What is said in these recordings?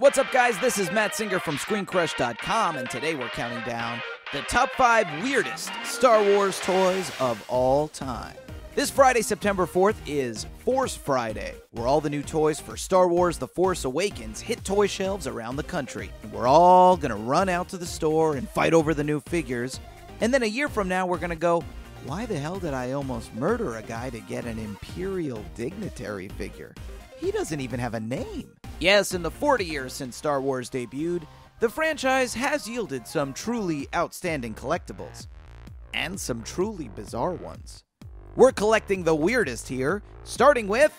What's up, guys? This is Matt Singer from ScreenCrush.com, and today we're counting down the top 5 weirdest Star Wars toys of all time. This Friday, September 4th, is Force Friday, where all the new toys for Star Wars The Force Awakens hit toy shelves around the country. And we're all going to run out to the store and fight over the new figures. And then a year from now, we're going to go, why the hell did I almost murder a guy to get an Imperial Dignitary figure? He doesn't even have a name. Yes, in the 40 years since Star Wars debuted, the franchise has yielded some truly outstanding collectibles, and some truly bizarre ones. We're collecting the weirdest here, starting with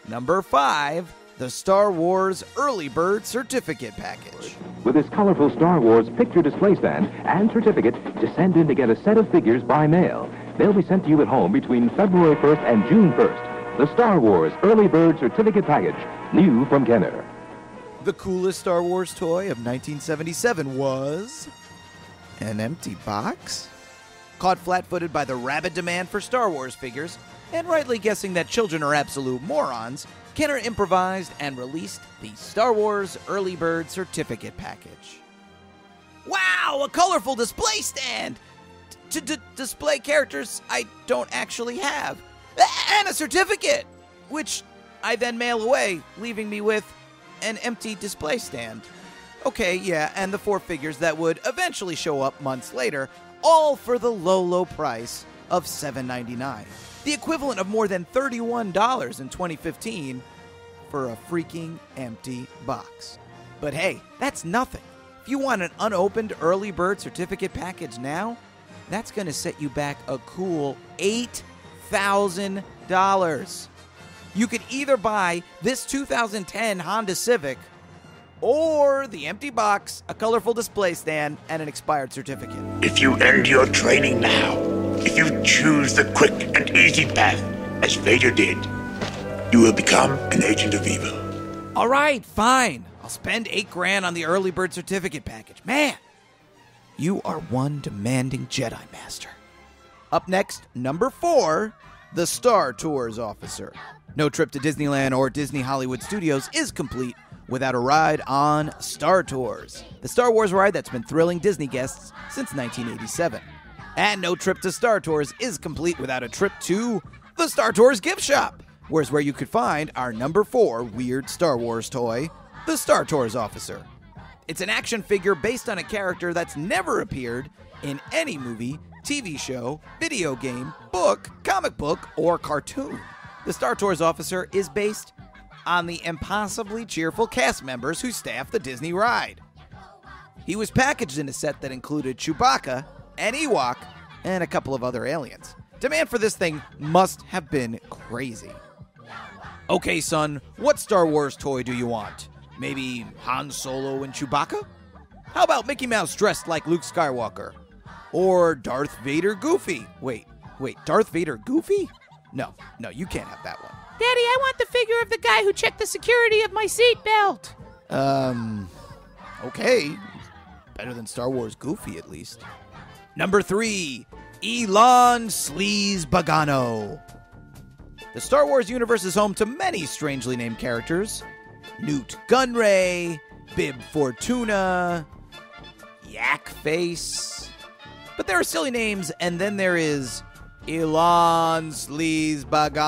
number 5, the Star Wars Earlybird Certificate Package. With this colorful Star Wars picture display stand and certificate, just send in to get a set of figures by mail. They'll be sent to you at home between February 1st and June 1st. The Star Wars Earlybird Certificate Package, new from Kenner. The coolest Star Wars toy of 1977 was an empty box? Caught flat-footed by the rabid demand for Star Wars figures, and rightly guessing that children are absolute morons, Kenner improvised and released the Star Wars Earlybird Certificate Package. Wow, a colorful display stand! To display characters I don't actually have. And a certificate! Which I then mail away, leaving me with an empty display stand. Okay, yeah, and the 4 figures that would eventually show up months later, all for the low price of $7.99. The equivalent of more than $31 in 2015 for a freaking empty box. But hey, that's nothing. If you want an unopened Earlybird certificate package now, that's going to set you back a cool $8,000. You could either buy this 2010 Honda Civic or the empty box, a colorful display stand, and an expired certificate. If you end your training now, if you choose the quick and easy path, as Vader did, you will become an agent of evil. All right, fine. I'll spend $8,000 on the Earlybird certificate package. Man, you are one demanding Jedi Master. Up next, number 4, the Star Tours Officer. No trip to Disneyland or Disney Hollywood Studios is complete without a ride on Star Tours, the Star Wars ride that's been thrilling Disney guests since 1987. And no trip to Star Tours is complete without a trip to the Star Tours gift shop, where's where you could find our number 4 weird Star Wars toy, the Star Tours Officer. It's an action figure based on a character that's never appeared in any movie, TV show, video game, book, comic book, or cartoon. The Star Tours Officer is based on the impossibly cheerful cast members who staff the Disney ride. He was packaged in a set that included Chewbacca, an Ewok, and a couple of other aliens. Demand for this thing must have been crazy. Okay, son, what Star Wars toy do you want? Maybe Han Solo and Chewbacca? How about Mickey Mouse dressed like Luke Skywalker? Or Darth Vader Goofy? Wait, Darth Vader Goofy? No, you can't have that one. Daddy, I want the figure of the guy who checked the security of my seatbelt. Okay. Better than Star Wars Goofy, at least. Number 3, Ilan Sleazebag. The Star Wars universe is home to many strangely named characters. Newt Gunray, Bib Fortuna, Yak Face. But there are silly names, and then there is Ilan Sleazebag.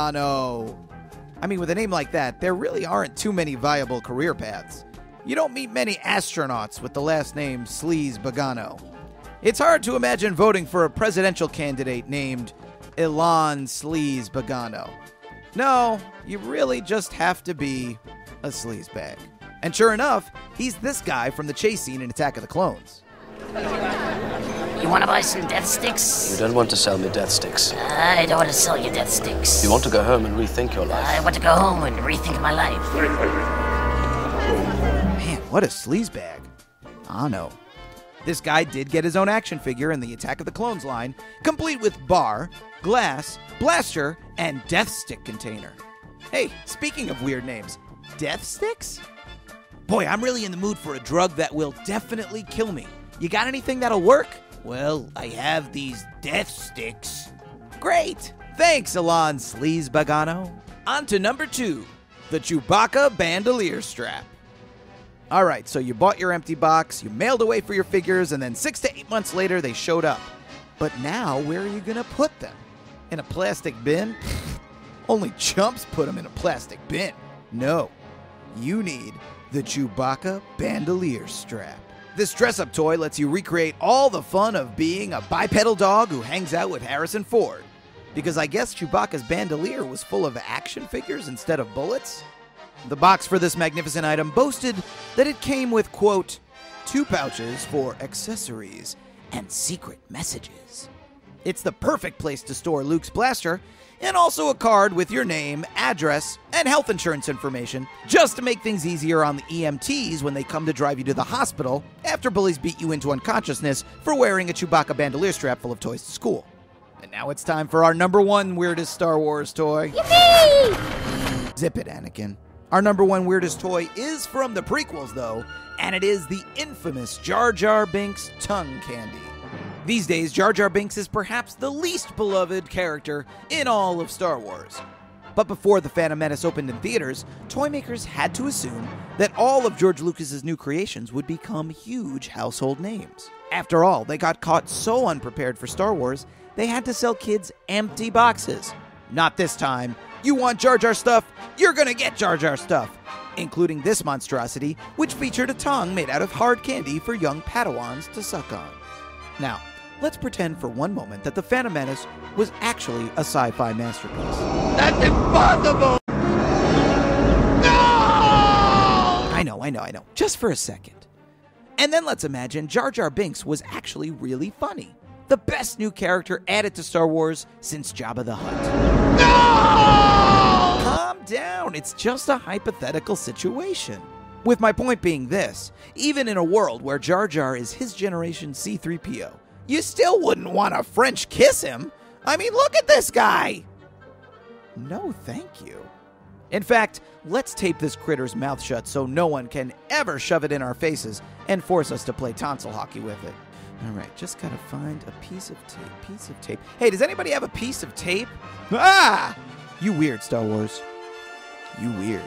I mean, with a name like that, there really aren't too many viable career paths. You don't meet many astronauts with the last name Sleazebag. It's hard to imagine voting for a presidential candidate named Ilan Sleazebag. No, you really just have to be a sleazebag. And sure enough, he's this guy from the chase scene in Attack of the Clones. You want to buy some death sticks? You don't want to sell me death sticks. I don't want to sell you death sticks. You want to go home and rethink your life. I want to go home and rethink my life. Man, what a sleazebag. I know. This guy did get his own action figure in the Attack of the Clones line, complete with bar, glass, blaster, and death stick container. Hey, speaking of weird names, death sticks? Boy, I'm really in the mood for a drug that will definitely kill me. You got anything that'll work? Well, I have these death sticks. Great! Thanks, Ilan Sleazebag. On to number 2, the Chewbacca Bandolier strap. All right, so you bought your empty box, you mailed away for your figures, and then 6 to 8 months later, they showed up. But now, where are you going to put them? In a plastic bin? Only chumps put them in a plastic bin. No, you need the Chewbacca Bandolier strap. This dress-up toy lets you recreate all the fun of being a bipedal dog who hangs out with Harrison Ford. Because I guess Chewbacca's bandolier was full of action figures instead of bullets? The box for this magnificent item boasted that it came with, quote, 2 pouches for accessories and secret messages. It's the perfect place to store Luke's blaster, and also a card with your name, address, and health insurance information, just to make things easier on the EMTs when they come to drive you to the hospital after bullies beat you into unconsciousness for wearing a Chewbacca bandolier strap full of toys to school. And now it's time for our number 1 weirdest Star Wars toy. Yippee! Zip it, Anakin. Our number 1 weirdest toy is from the prequels, though, and it is the infamous Jar Jar Binks tongue candy. These days, Jar Jar Binks is perhaps the least beloved character in all of Star Wars. But before The Phantom Menace opened in theaters, toy makers had to assume that all of George Lucas's new creations would become huge household names. After all, they got caught so unprepared for Star Wars, they had to sell kids empty boxes. Not this time. You want Jar Jar stuff? You're gonna get Jar Jar stuff, including this monstrosity, which featured a tongue made out of hard candy for young Padawans to suck on. Now, let's pretend for one moment that The Phantom Menace was actually a sci-fi masterpiece. That's impossible! No! I know. Just for a second. And then let's imagine Jar Jar Binks was actually really funny. The best new character added to Star Wars since Jabba the Hutt. No! Calm down, it's just a hypothetical situation. With my point being this, even in a world where Jar Jar is his generation's C-3PO, you still wouldn't want to French kiss him. I mean, look at this guy. No, thank you. In fact, let's tape this critter's mouth shut so no one can ever shove it in our faces and force us to play tonsil hockey with it. All right, just gotta find a piece of tape. Hey, does anybody have a piece of tape? Ah! You weird, Star Wars. You weird.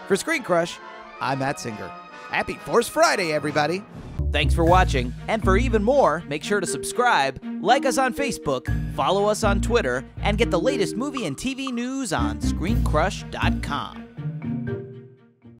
For Screen Crush, I'm Matt Singer. Happy Force Friday, everybody. Thanks for watching, and for even more, make sure to subscribe, like us on Facebook, follow us on Twitter, and get the latest movie and TV news on ScreenCrush.com.